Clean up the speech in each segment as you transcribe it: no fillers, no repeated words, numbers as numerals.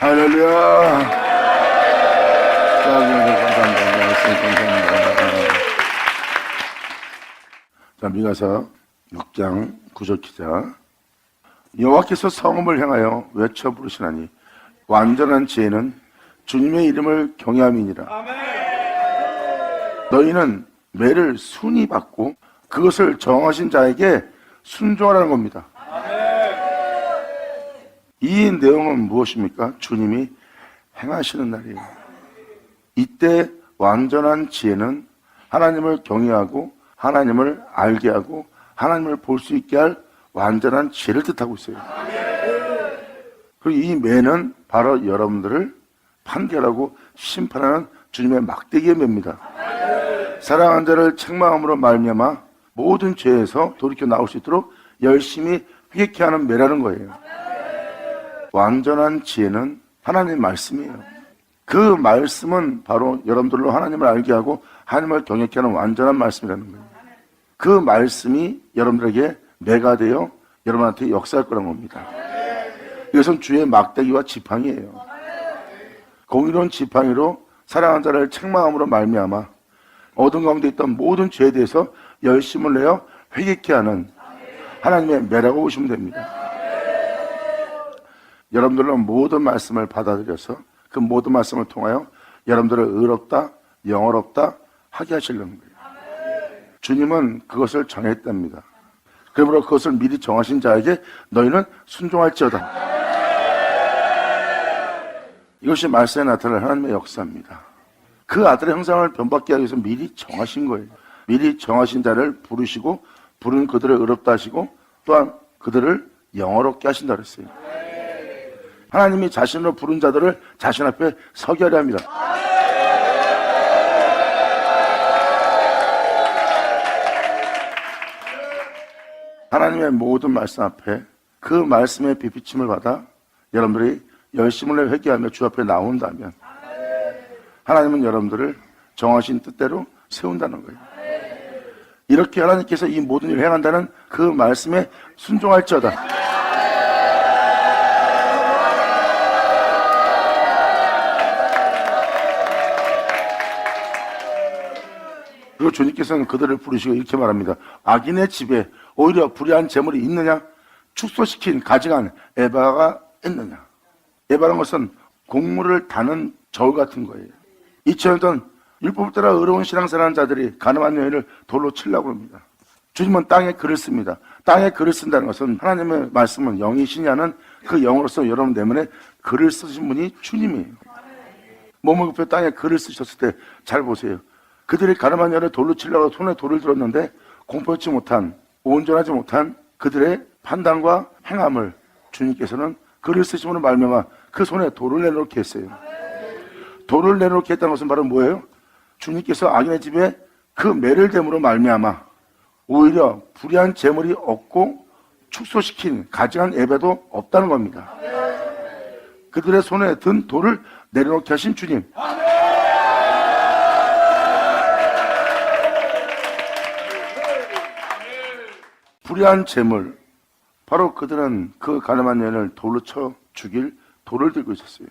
할렐루야. 감사합니다. 자, 미가서 6장 9절 기자. 여호와께서 성읍을 향하여 외쳐 부르시나니 완전한 지혜는 주님의 이름을 경외함이니라. 너희는 매를 순히 받고 그것을 정하신 자에게 순종하라는 겁니다. 이 내용은 무엇입니까? 주님이 행하시는 날이에요. 이때 완전한 지혜는 하나님을 경외하고 하나님을 알게 하고 하나님을 볼 수 있게 할 완전한 지혜를 뜻하고 있어요. 그리고 이 매는 바로 여러분들을 판결하고 심판하는 주님의 막대기의 매입니다. 사랑하는 자를 책망함으로 말미암아 모든 죄에서 돌이켜 나올 수 있도록 열심히 회개케 하는 매라는 거예요. 완전한 지혜는 하나님의 말씀이에요. 그 말씀은 바로 여러분들로 하나님을 알게 하고 하나님을 경외케 하는 완전한 말씀이라는 거예요. 그 말씀이 여러분들에게 매가 되어 여러분한테 역사할 거라는 겁니다. 이것은 주의 막대기와 지팡이에요. 공의로운 지팡이로 사랑하는 자를 책망함으로 말미암아 어둠 가운데 있던 모든 죄에 대해서 열심을 내어 회개케 하는 하나님의 매라고 보시면 됩니다. 여러분들은 모든 말씀을 받아들여서 그 모든 말씀을 통하여 여러분들을 의롭다, 영어롭다 하게 하시려는 거예요. 주님은 그것을 정했답니다. 그러므로 그것을 미리 정하신 자에게 너희는 순종할지어다. 이것이 말씀에 나타날 하나님의 역사입니다. 그 아들의 형상을 변받게 하기 위해서 미리 정하신 거예요. 미리 정하신 자를 부르시고 부른 그들을 의롭다 하시고 또한 그들을 영어롭게 하신다 그랬어요. 하나님이 자신으로 부른 자들을 자신 앞에 서게 하려 합니다. 하나님의 모든 말씀 앞에 그 말씀의 비비침을 받아 여러분들이 열심을 내 회개하며 주 앞에 나온다면 하나님은 여러분들을 정하신 뜻대로 세운다는 거예요. 이렇게 하나님께서 이 모든 일을 행한다는 그 말씀에 순종할지어다. 그리고 주님께서는 그들을 부르시고 이렇게 말합니다. 악인의 집에 오히려 불의한 재물이 있느냐? 축소시킨 가증한 에바가 있느냐? 에바라는 것은 곡물을 다는 저울 같은 거예요. 2000년 전 율법을 따라 의로운 신앙생활하는 자들이 가늠한 여인을 돌로 치려고 합니다. 주님은 땅에 글을 씁니다. 땅에 글을 쓴다는 것은 하나님의 말씀은 영이시니 하는 그 영으로서 여러분 내면에 글을 쓰신 분이 주님이에요. 몸을 굽혀 땅에 글을 쓰셨을 때 잘 보세요. 그들이 가늠한 여인을 돌로 치려고 손에 돌을 들었는데 공포치 못한, 온전하지 못한 그들의 판단과 행함을 주님께서는 글을 쓰심으로 말미암아 그 손에 돌을 내놓게 했어요. 돌을 내놓게 했다는 것은 바로 뭐예요? 주님께서 악인의 집에 그 매를 댐으로 말미암아 오히려 불의한 재물이 없고 축소시킨 가증한 예배도 없다는 겁니다. 그들의 손에 든 돌을 내려놓게 하신 주님. 불의한 재물, 바로 그들은 그 가늠한 여인을 돌로 쳐 죽일 돌을 들고 있었어요.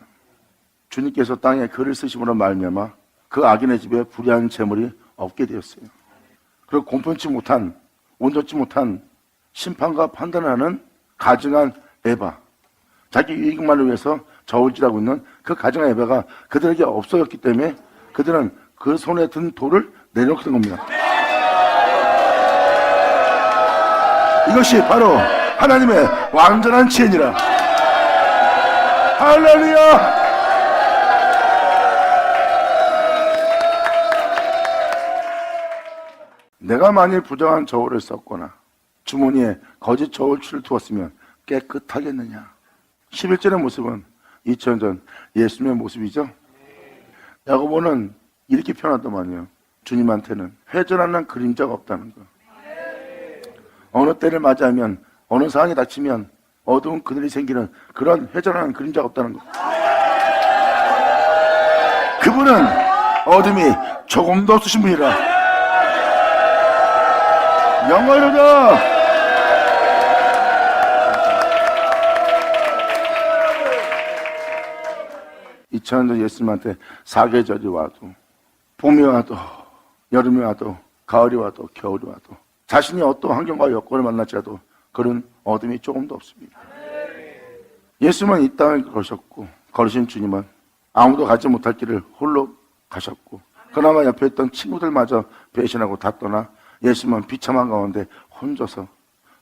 주님께서 땅에 글을 쓰심으로 말미암아 그 악인의 집에 불의한 재물이 없게 되었어요. 그리고 공평치 못한, 온전치 못한 심판과 판단을 하는 가증한 에바, 자기 이익만을 위해서 저울질하고 있는 그 가증한 에바가 그들에게 없어졌기 때문에 그들은 그 손에 든 돌을 내려놓게 된 겁니다. 이것이 바로 하나님의 완전한 지혜니라. 할렐루야! 내가 만일 부정한 저울을 썼거나 주머니에 거짓 저울추를 두었으면 깨끗하겠느냐? 11절의 모습은 2000년 전 예수님의 모습이죠. 야고보는 이렇게 표현하더만요. 주님한테는 회전하는 그림자가 없다는 거. 어느 때를 맞이하면 어느 상황이 닥치면 어두운 그늘이 생기는 그런 회전하는 그림자가 없다는 것. 그분은 어둠이 조금도 없으신 분이라. 영광이로다. 2000년 전 예수님한테 사계절이 와도, 봄이 와도, 여름이 와도, 가을이 와도, 겨울이 와도, 자신이 어떤 환경과 여건을 만날지라도 그런 어둠이 조금도 없습니다. 예수님은 이 땅을 걸으셨고, 걸으신 주님은 아무도 가지 못할 길을 홀로 가셨고, 그나마 옆에 있던 친구들마저 배신하고 다 떠나 예수님은 비참한 가운데 혼자서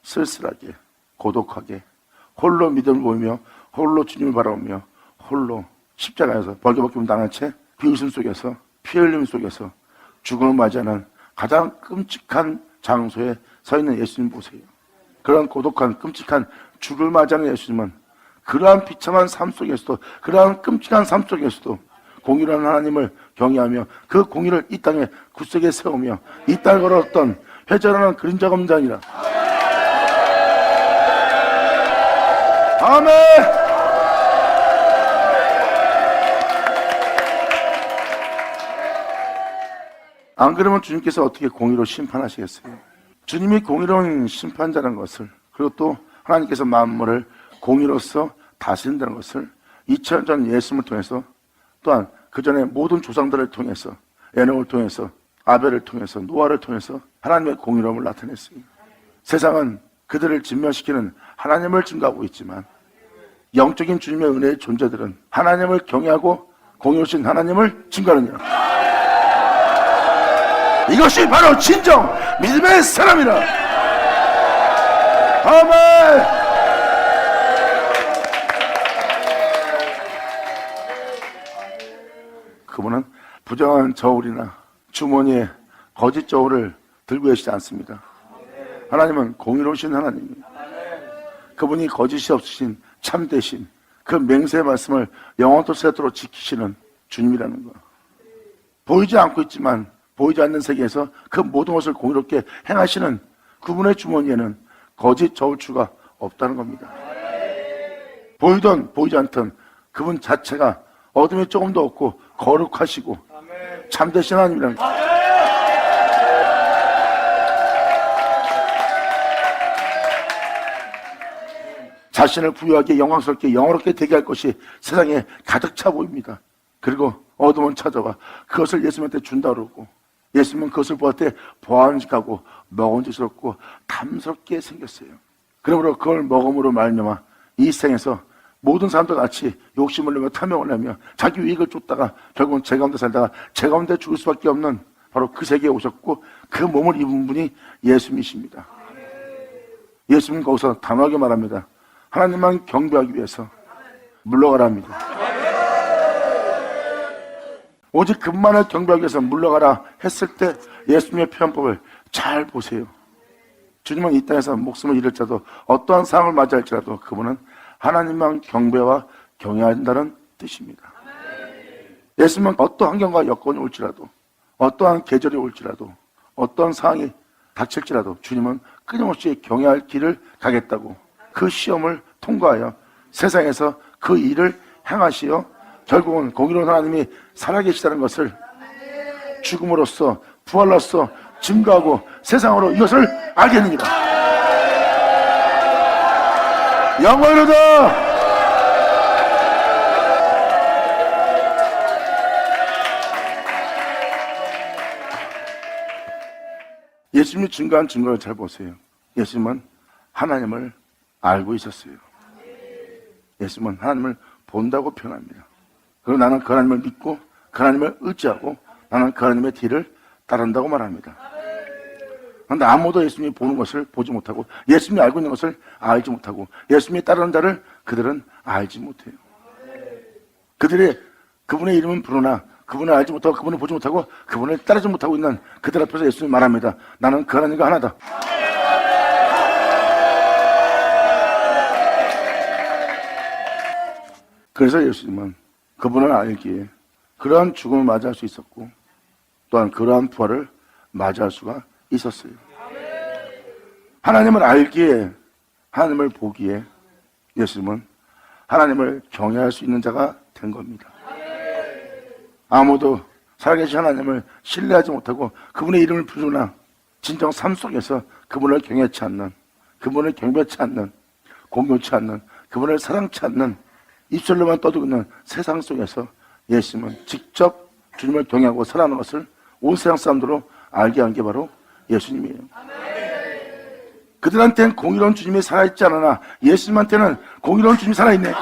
쓸쓸하게, 고독하게, 홀로 믿음을 보이며, 홀로 주님을 바라보며, 홀로 십자가에서 벌거벗김 당한 채 비웃음 속에서, 피 흘림 속에서 죽음을 맞이하는 가장 끔찍한 장소에 서 있는 예수님 보세요. 그런 고독한 끔찍한 죽음을 맞이하는 예수님은 그러한 비참한 삶 속에서도, 그러한 끔찍한 삶 속에서도 공의로운 하나님을 경외하며 그 공의를 이 땅에 굳세게 세우며 이 땅을 걸었던 회전하는 그림자가 없는 자니라. 아멘. 안 그러면 주님께서 어떻게 공의로 심판하시겠어요? 주님이 공의로운 심판자라는 것을, 그리고 또 하나님께서 만물을 공의로서 다스린다는 것을 2000년 전 예수님을 통해서, 또한 그 전에 모든 조상들을 통해서, 에녹을 통해서, 아벨을 통해서, 노아를 통해서 하나님의 공의로움을 나타냈습니다. 세상은 그들을 진멸시키는 하나님을 증거하고 있지만 영적인 주님의 은혜의 존재들은 하나님을 경외하고 공의로우신 하나님을 증거하느니라. 이것이 바로 진정 믿음의 사람이라. 아멘. 그분은 부정한 저울이나 주머니에 거짓 저울을 들고 계시지 않습니다. 하나님은 공의로우신 하나님입니다. 그분이 거짓이 없으신 참되신 그 맹세의 말씀을 영원토록 세토록 지키시는 주님이라는 거. 보이지 않고 있지만 보이지 않는 세계에서 그 모든 것을 공의롭게 행하시는 그분의 주머니에는 거짓 저울추가 없다는 겁니다. 보이든 보이지 않든 그분 자체가 어둠이 조금도 없고 거룩하시고 참되신 하나님이라는 거. 자신을 부유하게 영광스럽게 영어롭게 되게 할 것이 세상에 가득 차 보입니다. 그리고 어둠은 찾아와 그것을 예수님한테 준다 그러고, 예수님은 그것을 보았을 때 보안직하고 먹음직스럽고 탐스럽게 생겼어요. 그러므로 그걸 먹음으로 말미암아 이 생에서 모든 사람들 같이 욕심을 내며 탐욕을 내며 자기 이익을 쫓다가 결국은 제 가운데 살다가 제 가운데 죽을 수밖에 없는 바로 그 세계에 오셨고, 그 몸을 입은 분이 예수님이십니다. 예수님은 거기서 단호하게 말합니다. 하나님만 경배하기 위해서 물러가라 합니다. 오직 그분만을 경배하기 위해서 물러가라 했을 때 예수님의 표현법을 잘 보세요. 주님은 이 땅에서 목숨을 잃을지라도 어떠한 상황을 맞이할지라도 그분은 하나님만 경배와 경외한다는 뜻입니다. 예수님은 어떠한 환경과 여건이 올지라도, 어떠한 계절이 올지라도, 어떠한 상황이 닥칠지라도 주님은 끊임없이 경외할 길을 가겠다고 그 시험을 통과하여 세상에서 그 일을 행하시어 결국은 공의로운 하나님이 살아계시다는 것을 죽음으로써 부활로써 증거하고 세상으로 이것을 알겠느니라. 영원히로다. 예수님이 증거한 증거를 잘 보세요. 예수님은 하나님을 알고 있었어요. 예수님은 하나님을 본다고 표현합니다. 그리고 나는 그 하나님을 믿고 그 하나님을 의지하고 나는 그 하나님의 뒤를 따른다고 말합니다. 그런데 아무도 예수님이 보는 것을 보지 못하고 예수님이 알고 있는 것을 알지 못하고 예수님이 따르는 자를 그들은 알지 못해요. 그들이 그분의 이름은 부르나 그분을 알지 못하고 그분을 보지 못하고 그분을 따르지 못하고 있는 그들 앞에서 예수님이 말합니다. 나는 그 하나님과 하나다. 그래서 예수님은 그분을 알기에 그러한 죽음을 맞이할 수 있었고 또한 그러한 부활을 맞이할 수가 있었어요. 하나님을 알기에, 하나님을 보기에 예수님은 하나님을 경외할 수 있는 자가 된 겁니다. 아무도 살아계신 하나님을 신뢰하지 못하고 그분의 이름을 부르나 진정 삶 속에서 그분을 경외치 않는, 그분을 경배치 않는, 공경치 않는, 그분을 사랑치 않는 입술로만 떠들고 있는 세상 속에서 예수님은 직접 주님을 경외하고 사랑하는 것을 온 세상 사람들로 알게 한 게 바로 예수님이에요. 그들한테는 공의로운 주님이 살아있지 않으나 예수님한테는 공의로운 주님이 살아있네.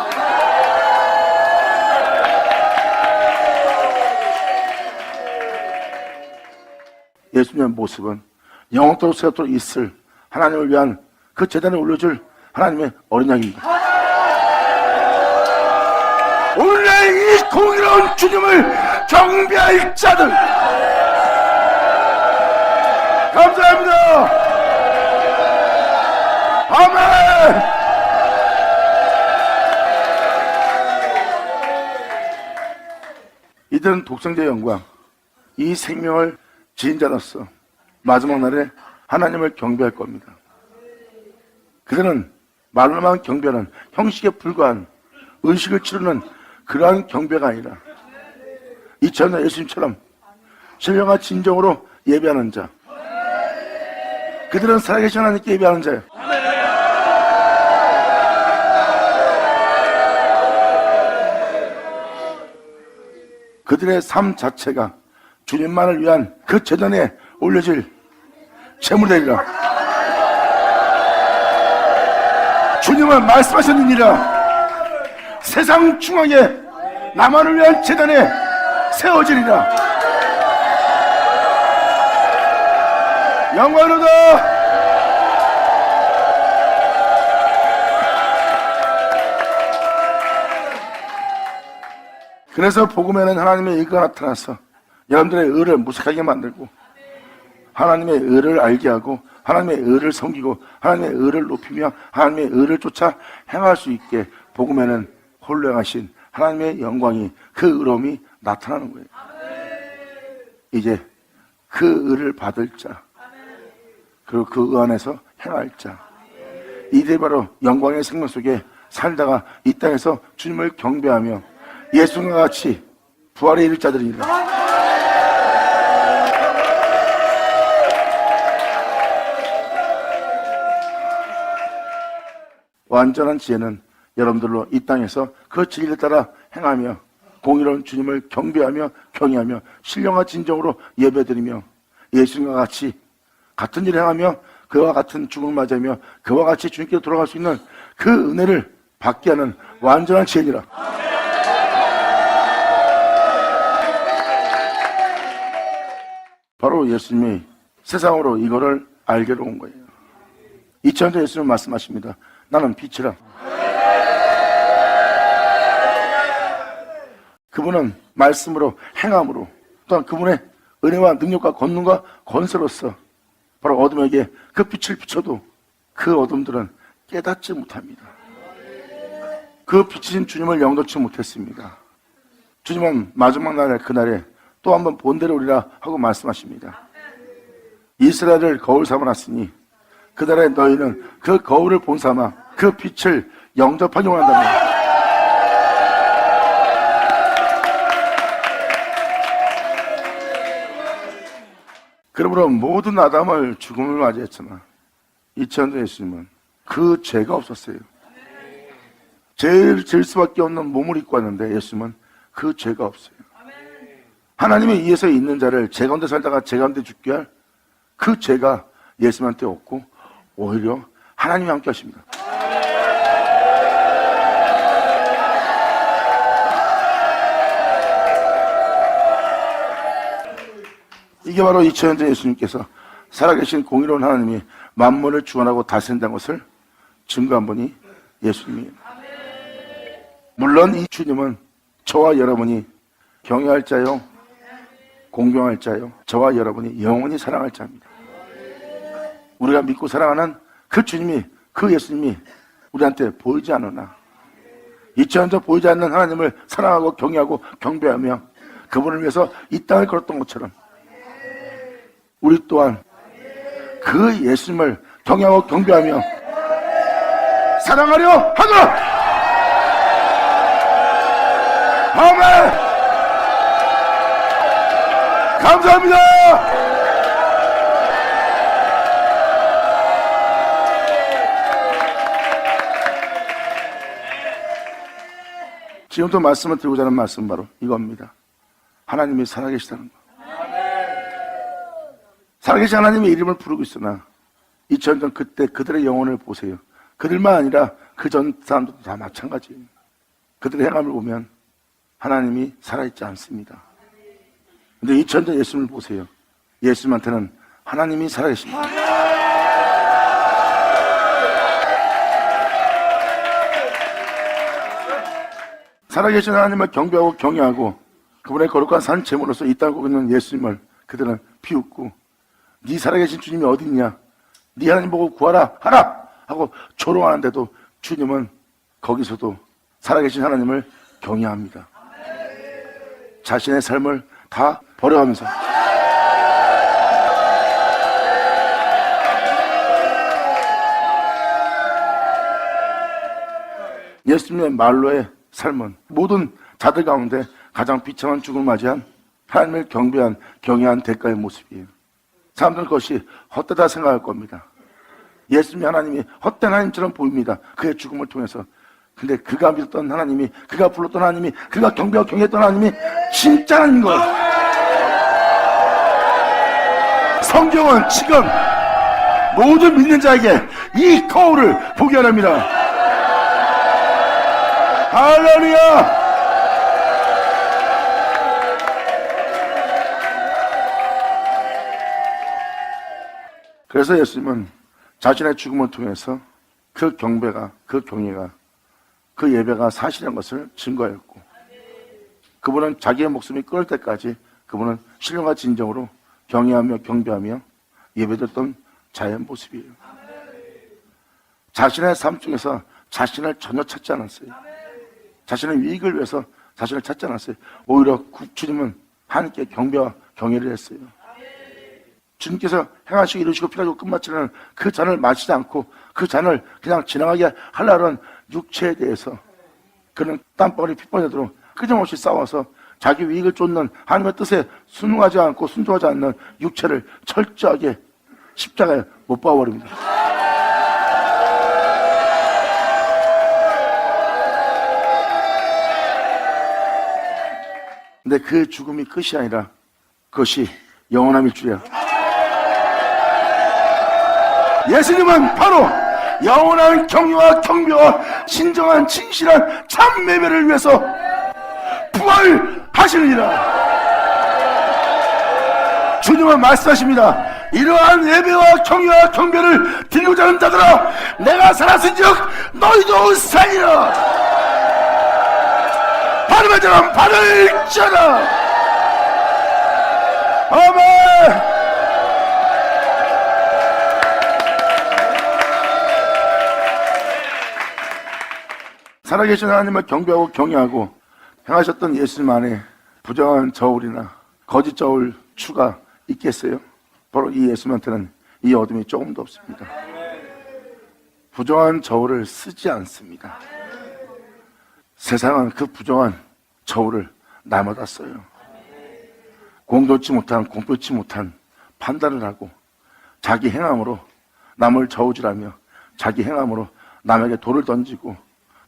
예수님의 모습은 영원토록 세토록 있을 하나님을 위한 그 제단에 올려줄 하나님의 어린 양입니다. 오늘날 이 공의로운 주님을 경배할 자들 감사합니다. 아멘. 이들은 독생자의 영광, 이 생명을 지은 자로서 마지막 날에 하나님을 경배할 겁니다. 그들은 말로만 경배하는 형식에 불과한 의식을 치르는 그러한 경배가 아니라 이처럼 예수님처럼 신령한 진정으로 예배하는 자, 그들은 살아계신 하나님께 예배하는 자예요. 그들의 삶 자체가 주님만을 위한 그 제단에 올려질 제물되리라. 주님은 말씀하셨느니라. 세상 중앙에 나만을 위한 제단에 세워지리라. 영광으로다. 그래서 복음에는 하나님의 의가 나타나서 여러분들의 의를 무색하게 만들고 하나님의 의를 알게 하고 하나님의 의를 섬기고 하나님의 의를 높이며 하나님의 의를 쫓아 행할 수 있게 복음에는 홀로 행하신 하나님의 영광이 그 의로움이 나타나는 거예요. 이제 그 의를 받을 자 그리고 그 의 안에서 행할 자 이들이 바로 영광의 생명 속에 살다가 이 땅에서 주님을 경배하며 예수님과 같이 부활에 이를 자들이니라. 완전한 지혜는 여러분들로 이 땅에서 그 진리를 따라 행하며 공의로운 주님을 경배하며 경외하며 신령과 진정으로 예배드리며 예수님과 같이 같은 일을 행하며 그와 같은 죽음을 맞이하며 그와 같이 주님께로 돌아갈 수 있는 그 은혜를 받게 하는 완전한 지혜니라. 바로 예수님이 세상으로 이거를 알게로 온 거예요. 2000년 전 예수님은 말씀하십니다. 나는 빛이라. 그분은 말씀으로 행함으로 또한 그분의 은혜와 능력과 권능과 권세로서 바로 어둠에게 그 빛을 비춰도 그 어둠들은 깨닫지 못합니다. 그 빛이신 주님을 영도치 못했습니다. 주님은 마지막 날에 그날에 또 한번 본대로 오리라 하고 말씀하십니다. 이스라엘을 거울 삼아놨으니 그날에 너희는 그 거울을 본삼아 그 빛을 영접하기 원한다며. 그러므로 모든 아담을 죽음을 맞이했지만 2000년 전 예수님은 그 죄가 없었어요. 죄를 지을 수밖에 없는 몸을 입고 왔는데 예수님은 그 죄가 없어요. 하나님의 의에서 있는 자를 죄 가운데 살다가 죄 가운데 죽게 할 그 죄가 예수님한테 없고 오히려 하나님이 함께 하십니다. 이게 바로 2000년 전 예수님께서 살아계신 공의로운 하나님이 만물을 주관하고 다스린다는 것을 증거한 분이 예수님이에요. 물론 이 주님은 저와 여러분이 경외할 자요, 공경할 자요, 저와 여러분이 영원히 사랑할 자입니다. 우리가 믿고 사랑하는 그 주님이, 그 예수님이 우리한테 보이지 않으나 2000년 전 보이지 않는 하나님을 사랑하고 경외하고 경배하며 그분을 위해서 이 땅을 걸었던 것처럼 우리 또한 그 예수님을 경외하고 경배하며 사랑하려 하노라. 아멘. 감사합니다. 지금도 말씀을 드리고자 하는 말씀 바로 이겁니다. 하나님이 살아계시다는 것. 살아계신 하나님의 이름을 부르고 있으나 2000년 전 그때 그들의 영혼을 보세요. 그들만 아니라 그 전 사람들도 다 마찬가지예요. 그들의 행함을 보면 하나님이 살아있지 않습니다. 근데 2000년 전 예수님을 보세요. 예수님한테는 하나님이 살아계십니다. 살아계신 하나님을 경배하고 경외하고 그분의 거룩한 산 제물로서 이 땅에 있는 예수님을 그들은 비웃고 네 살아계신 주님이 어디 있냐? 네 하나님 보고 구하라 하라 하고 조롱하는데도 주님은 거기서도 살아계신 하나님을 경외합니다. 자신의 삶을 다 버려가면서 예수님의 말로의 삶은 모든 자들 가운데 가장 비참한 죽음을 맞이한 하나님을 경배한 경외한 대가의 모습이에요. 사람들은 그것이 헛되다 생각할 겁니다. 예수님이 하나님이 헛된 하나님처럼 보입니다. 그의 죽음을 통해서. 근데 그가 믿었던 하나님이, 그가 불렀던 하나님이, 그가 경배하고 경외했던 하나님이 진짜 하나님인 거예요. 성경은 지금 모든 믿는 자에게 이 거울을 보게 합니다. 할렐루야! 그래서 예수님은 자신의 죽음을 통해서 그 경배가, 그 경외가, 그 예배가 사실인 것을 증거했고, 그분은 자기의 목숨이 끊을 때까지 그분은 신령과 진정으로 경외하며 경배하며 예배드렸던 자의 모습이에요. 자신의 삶 중에서 자신을 전혀 찾지 않았어요. 자신의 이익을 위해서 자신을 찾지 않았어요. 오히려 주님은 하나님께 경배와 경외를 했어요. 주님께서 행하시고 이루시고 피하시고 끝마치는 그 잔을 마시지 않고 그 잔을 그냥 지나가게 하려는 육체에 대해서 그는 땀방울이 핏방울이 끊임없이 싸워서 자기 이익을 쫓는 하나님의 뜻에 순응하지 않고 순종하지 않는 육체를 철저하게 십자가에 못 박아버립니다. 근데 그 죽음이 끝이 아니라 그것이 영원함일 줄이야. 예수님은 바로 영원한 경외와 경배와 진정한 진실한 참 예배를 위해서 부활하시느니라. 주님은 말씀하십니다. 이러한 예배와 경외와 경배를 드리고자 하는 자들아, 내가 살았은즉 너희도 살리라. 발음의 자는 발을 쳐라. 아멘. 살아계신 하나님을 경배하고 경외하고 행하셨던 예수님 안에 부정한 저울이나 거짓 저울 추가 있겠어요? 바로 이 예수님한테는 이 어둠이 조금도 없습니다. 부정한 저울을 쓰지 않습니다. 세상은 그 부정한 저울을 날마다 써요. 공도치 못한 공표치 못한 판단을 하고 자기 행함으로 남을 저울질하며 자기 행함으로 남에게 돌을 던지고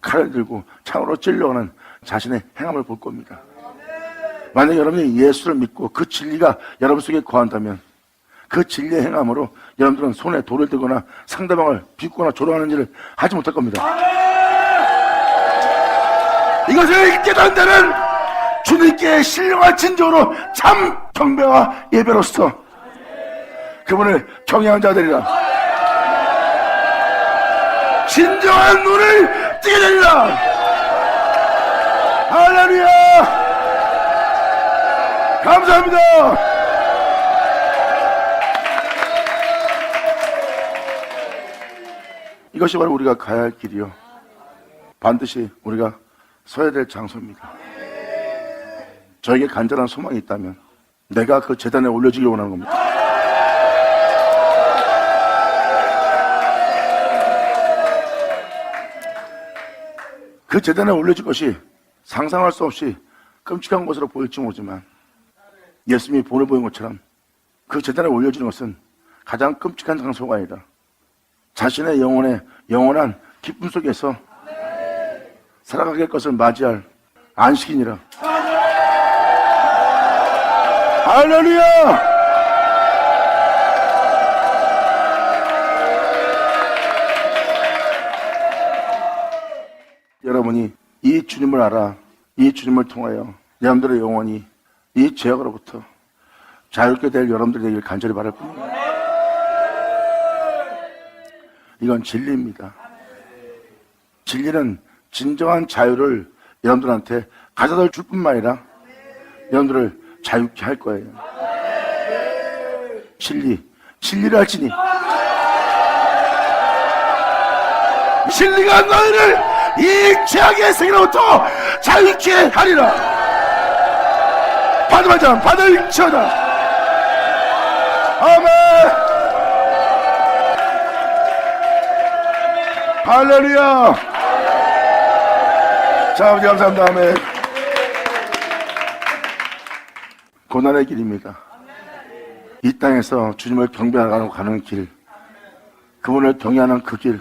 칼을 들고 창으로 찔러오는 자신의 행함을 볼 겁니다. 만약 여러분이 예수를 믿고 그 진리가 여러분 속에 거한다면 그 진리의 행함으로 여러분들은 손에 돌을 들거나 상대방을 비웃거나 조롱하는 일을 하지 못할 겁니다. 이것을 깨닫는 자는 주님께 신령한 진정으로 참 경배와 예배로서 그분을 경외한 자들이라. 진정한 눈을 뜨게 되리라. 할렐루야. 감사합니다. 이것이 바로 우리가 가야 할 길이요, 반드시 우리가 서야 될 장소입니다. 저에게 간절한 소망이 있다면 내가 그 제단에 올려지길 원하는 겁니다. 그 제단에 올려질 것이 상상할 수 없이 끔찍한 것으로 보일지 모르지만 예수님이 본을 보인 것처럼 그 제단에 올려지는 것은 가장 끔찍한 장소가 아니라 자신의 영혼의 영원한 기쁨 속에서 살아가게 할 것을 맞이할 안식이니라. 할렐루야! 여러분이 이 주님을 알아, 이 주님을 통하여 여러분들의 영혼이 이 죄악으로부터 자유롭게 될 여러분들이 되길 간절히 바랄 뿐입니다. 이건 진리입니다. 진리는 진정한 자유를 여러분들한테 가져다 줄 뿐만 아니라 여러분들을 자유케 할 거예요. 진리를 알지니 진리가 너희를 이 죄악의 세계로부터 자유케 하리라. 받으면 자 받을지어다. 아멘. 할렐루야. 자, 아버지 감사합니다. 아멘. 고난의 길입니다. 이 땅에서 주님을 경배하러 가는 길, 그분을 경외하는 그 길,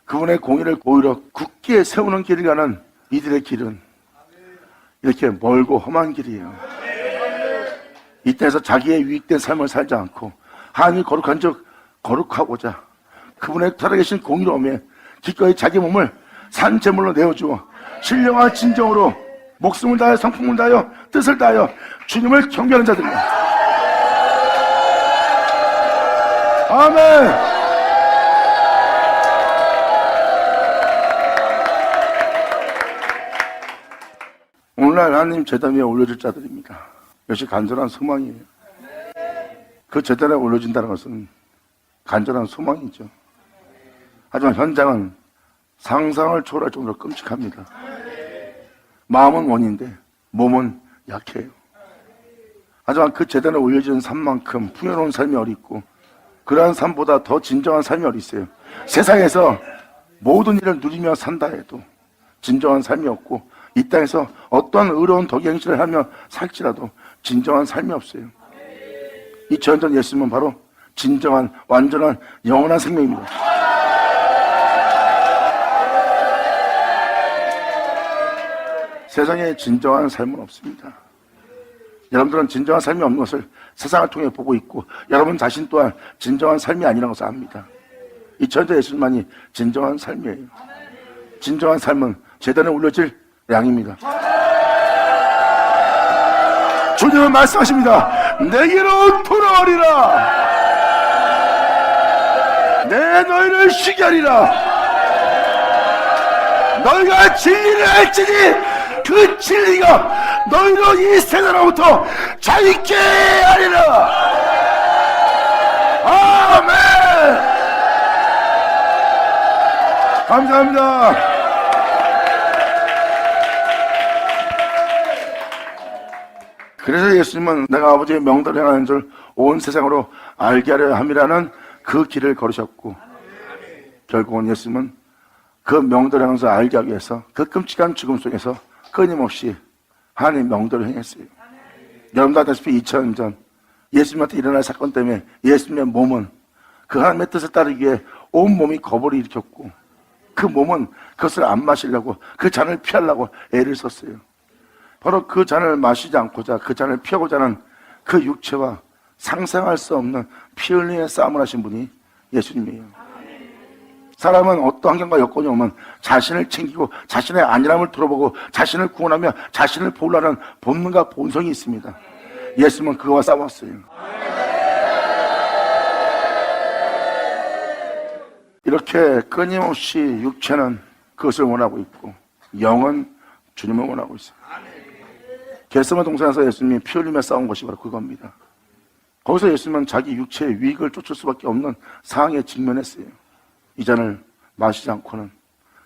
그분의 공의를 오히려 굳게 세우는 길을 가는 이들의 길은 이렇게 멀고 험한 길이에요. 이 땅에서 자기의 유익된 삶을 살지 않고 하나님이 거룩한 즉 거룩하고자 그분의 살아계신 공의로움에 기꺼이 자기 몸을 산제물로 내어주어 신령한 진정으로 목숨을 다하여 성품을 다하여 뜻을 다하여 주님을 경배하는 자들입니다. 아멘. 오늘날 하나님 제단 위에 올려질 자들입니다. 이것이 간절한 소망이에요. 그 제단에 올려진다는 것은 간절한 소망이죠. 하지만 현장은 상상을 초월할 정도로 끔찍합니다. 마음은 원인데 몸은 약해요. 하지만 그 제단에 올려진 삶만큼 풍요로운 삶이 어디 있고 그러한 삶보다 더 진정한 삶이 어디 있어요. 세상에서 모든 일을 누리며 산다 해도 진정한 삶이 없고 이 땅에서 어떠한 의로운 덕행실을 하며 살지라도 진정한 삶이 없어요. 2000년 전 예수님은 바로 진정한 완전한 영원한 생명입니다. 세상에 진정한 삶은 없습니다. 여러분들은 진정한 삶이 없는 것을 세상을 통해 보고 있고 여러분 자신 또한 진정한 삶이 아니라는 것을 압니다. 2000년 전 예수님만이 진정한 삶이에요. 진정한 삶은 제단에 올려질 양입니다. 주님은 말씀하십니다. 내게로 돌아오리라. 내 너희를 쉬게 하리라. 너희가 진리를 알지니 그 진리가 너희로 이 세상으로부터 자유케 하리라. 아멘. 감사합니다. 그래서 예수님은 내가 아버지의 명도를 행하는 줄 온 세상으로 알게 하려 함이라는 그 길을 걸으셨고 결국은 예수님은 그 명도를 행하면서 알게 하기 위해서 그 끔찍한 죽음 속에서 끊임없이 하나님의 명도를 행했어요. 여러분도 아다시피 2000년 전 예수님한테 일어날 사건 때문에 예수님의 몸은 그 하나님의 뜻을 따르기 위해 온 몸이 거부를 일으켰고 그 몸은 그것을 안 마시려고 그 잔을 피하려고 애를 썼어요. 바로 그 잔을 마시지 않고자 그 잔을 피하고자 하는 그 육체와 상상할 수 없는 피 흘림의 싸움을 하신 분이 예수님이에요. 사람은 어떤 환경과 여건이 오면 자신을 챙기고 자신의 안일함을 들어보고 자신을 구원하며 자신을 보호하는 본능과 본성이 있습니다. 예수님은 그거와 싸웠어요. 이렇게 끊임없이 육체는 그것을 원하고 있고 영은 주님을 원하고 있어요. 겟세마네 동산에서 예수님이 피 흘리며 싸운 것이 바로 그겁니다. 거기서 예수님은 자기 육체의 유익을 쫓을 수밖에 없는 상황에 직면했어요. 이 잔을 마시지 않고는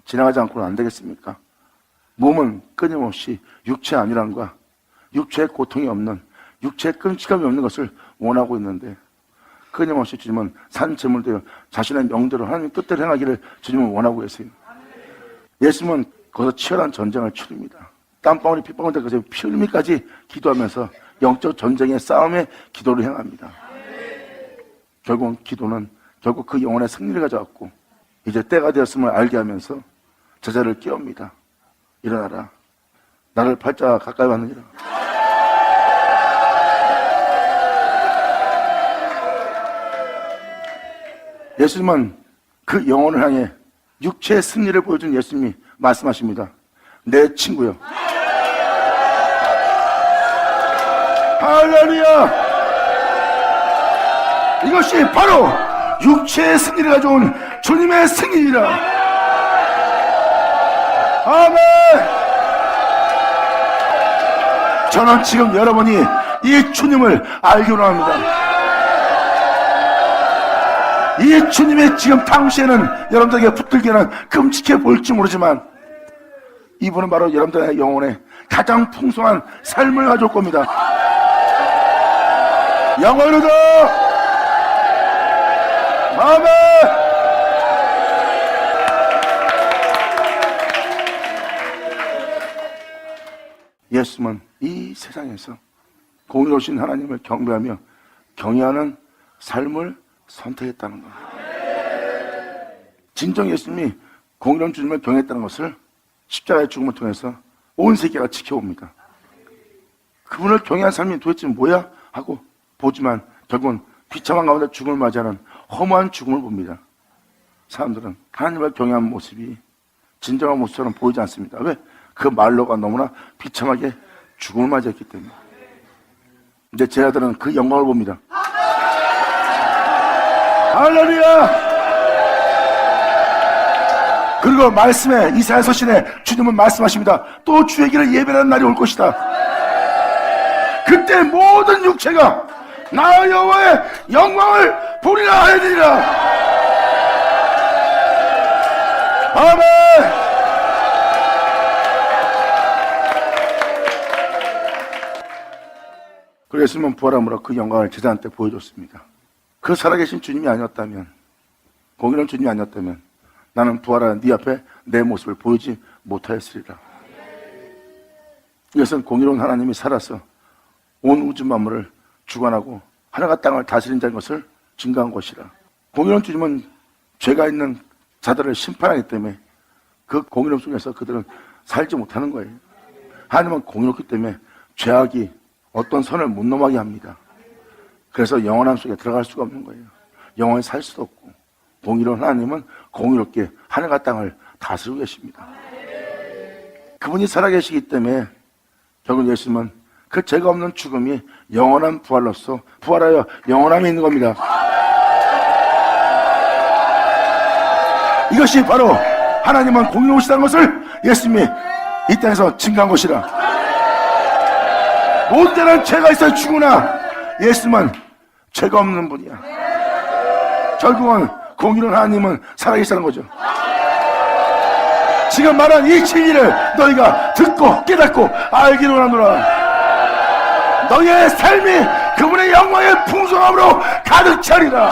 지나가지 않고는 안 되겠습니까? 몸은 끊임없이 육체의 안일함과 육체의 고통이 없는 육체의 끔찍함이 없는 것을 원하고 있는데 끊임없이 주님은 산제물 되어 자신의 명대로 하나님 뜻대로 행하기를 주님은 원하고 계세요. 예수님은 거기서 치열한 전쟁을 치릅니다. 땀방울이 핏방울 때까지 피 흘리기까지 기도하면서 영적 전쟁의 싸움의 기도를 행합니다. 결국 기도는 결국 그 영혼의 승리를 가져왔고 이제 때가 되었음을 알게 하면서 제자를 깨웁니다. 일어나라. 나를 팔자 가까이 왔느니라. 예수님은 그 영혼을 향해 육체의 승리를 보여준 예수님이 말씀하십니다. 내 친구여. 할렐루야. 이것이 바로 육체의 승리를 가져온 주님의 승리이라. 아멘. 저는 지금 여러분이 이 주님을 알기로 합니다. 이 주님이 지금 당시에는 여러분들에게 붙들기는 끔찍해 보일지 모르지만 이분은 바로 여러분들의 영혼에 가장 풍성한 삶을 가져올 겁니다. 영원히도 아멘. 예수님은 이 세상에서 공의로우신 하나님을 경배하며 경외하는 삶을 선택했다는 것. 진정 예수님이 공의로운 주님을 경외했다는 것을 십자가의 죽음을 통해서 온 세계가 지켜봅니다. 그분을 경외한 삶이 도대체 뭐야? 하고 보지만 결국은 비참한 가운데 죽음을 맞이하는 허무한 죽음을 봅니다. 사람들은 하나님을 경외한 모습이 진정한 모습처럼 보이지 않습니다. 왜? 그 말로가 너무나 비참하게 죽음을 맞이했기 때문에. 근데 제 아들은 그 영광을 봅니다. 할렐루야. 그리고 말씀에 이사야 서신에 주님은 말씀하십니다. 또 주의 길을 예배하는 날이 올 것이다. 그때 모든 육체가 나 여호와의 영광을 보리라 하리라. 아멘. 그래서 예수님은 부활함으로 그 영광을 제자한 테 보여줬습니다. 그 살아계신 주님이 아니었다면, 공의로운 주님이 아니었다면 나는 부활한 네 앞에 내 모습을 보이지 못하였으리라. 이것은 공의로운 하나님이 살아서 온 우주 만물을 주관하고 하늘과 땅을 다스린 자인 것을 증거한 것이라. 공의로운 주님은 죄가 있는 자들을 심판하기 때문에 그 공의로움 속에서 그들은 살지 못하는 거예요. 하나님은 공의롭기 때문에 죄악이 어떤 선을 못 넘어가게 합니다. 그래서 영원함 속에 들어갈 수가 없는 거예요. 영원히 살 수도 없고, 공의로운 하나님은 공의롭게 하늘과 땅을 다스리고 계십니다. 그분이 살아계시기 때문에 결국 예수님은 그 죄가 없는 죽음이 영원한 부활로서 부활하여 영원함에 있는 겁니다. 이것이 바로 하나님은 공의로우시다는 것을 예수님이 이 땅에서 증거한 것이라. 모든 데는 죄가 있어 죽으나 예수님은 죄가 없는 분이야. 결국은 공의로운 하나님은 살아계시다는 거죠. 지금 말한 이 진리를 너희가 듣고 깨닫고 알기로 하노라. 너희의 삶이 그분의 영광의 풍성함으로 가득 차리라.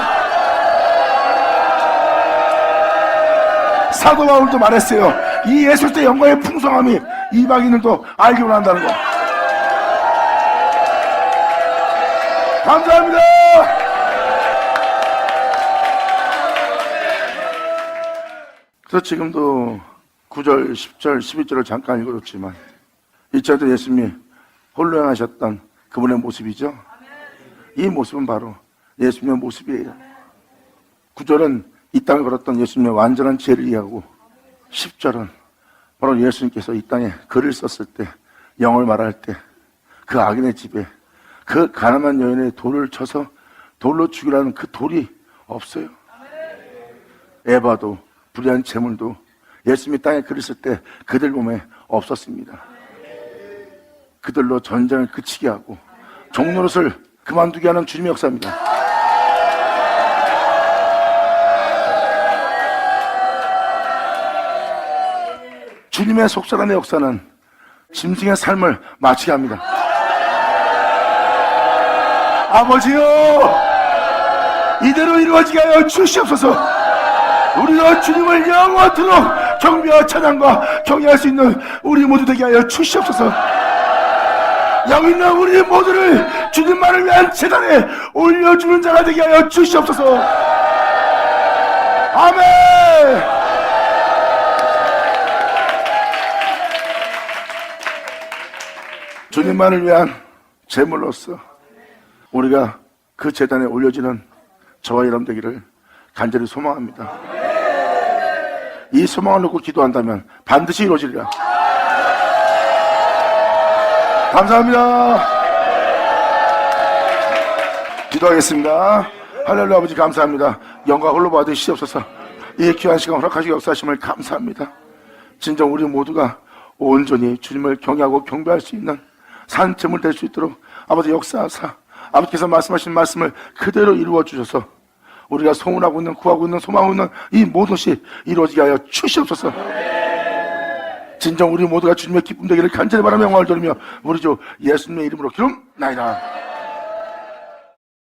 사도 바울도 말했어요. 이 예수 그리스도의 영광의 풍성함이 이방인들도 알기로 한다는 거. 감사합니다. 그래서 지금도 9절, 10절, 11절을 잠깐 읽어줬지만 이절도 예수님이 홀로 행하셨던 그분의 모습이죠. 이 모습은 바로 예수님의 모습이에요. 9절은 이 땅에 걸었던 예수님의 완전한 죄를 이해하고 10절은 바로 예수님께서 이 땅에 글을 썼을 때, 영을 말할 때 그 악인의 집에 그 가늠한 여인의 돌을 쳐서 돌로 죽이라는 그 돌이 없어요. 에바도 불의한 재물도 예수님이 땅에 글을 쓸 때 그들 몸에 없었습니다. 그들로 전쟁을 그치게 하고 종노릇을 그만두게 하는 주님의 역사입니다. 주님의 속사람의 역사는 짐승의 삶을 마치게 합니다. 아버지요, 이대로 이루어지게 하여 주시옵소서. 우리도 주님을 영원토록 경배와 찬양과 경외할 수 있는 우리 모두 되게 하여 주시옵소서. 여기 있는 우리 모두를 주님만을 위한 제단에 올려주는 자가 되게 하여 주시옵소서. 아멘. 주님만을 위한 제물로서 우리가 그 제단에 올려지는 저와 여러분 되기를 간절히 소망합니다. 이 소망을 놓고 기도한다면 반드시 이루어지리라. 감사합니다. 기도하겠습니다. 할렐루야. 아버지 감사합니다. 영광 홀로 받으시옵소서. 이 귀한 시간 허락하시고 역사하심을 감사합니다. 진정 우리 모두가 온전히 주님을 경외하고 경배할 수 있는 산 제물 될 수 있도록 아버지 역사하사 아버지께서 말씀하신 말씀을 그대로 이루어 주셔서 우리가 소원하고 있는 구하고 있는 소망하고 있는 이 모든 것이 이루어지게 하여 주시옵소서. 진정 우리 모두가 주님의 기쁨 되기를 간절히 바라며 영광을 돌리며 우리 주 예수님의 이름으로 기름나이다.